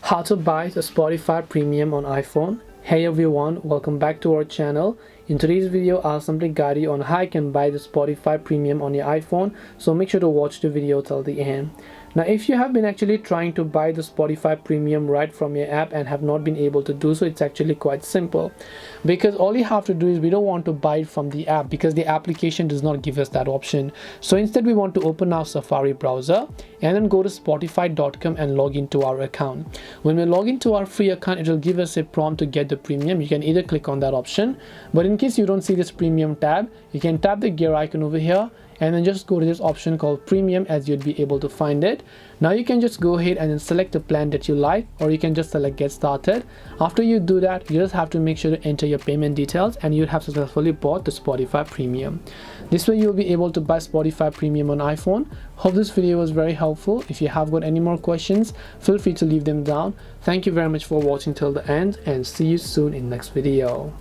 How to buy the Spotify Premium on iPhone. Hey everyone, welcome back to our channel. In today's video, I'll simply guide you on how you can buy the Spotify Premium on your iPhone, so make sure to watch the video till the end. Now, if you have been actually trying to buy the Spotify Premium right from your app and have not been able to do so, it's actually quite simple. Because all you have to do is, we don't want to buy it from the app because the application does not give us that option. So instead, we want to open our Safari browser and then go to spotify.com and log into our account. When we log into our free account, it will give us a prompt to get the premium. You can either click on that option, but in case you don't see this premium tab, you can tap the gear icon over here and then just go to this option called premium, as you'd be able to find it. Now you can just go ahead and then select the plan that you like, or you can just select get started. After you do that, you just have to make sure to enter your payment details and you'd have successfully bought the Spotify Premium. This way you'll be able to buy Spotify Premium on iPhone. Hope this video was very helpful. If you have got any more questions, feel free to leave them down. Thank you very much for watching till the end, and see you soon in next video.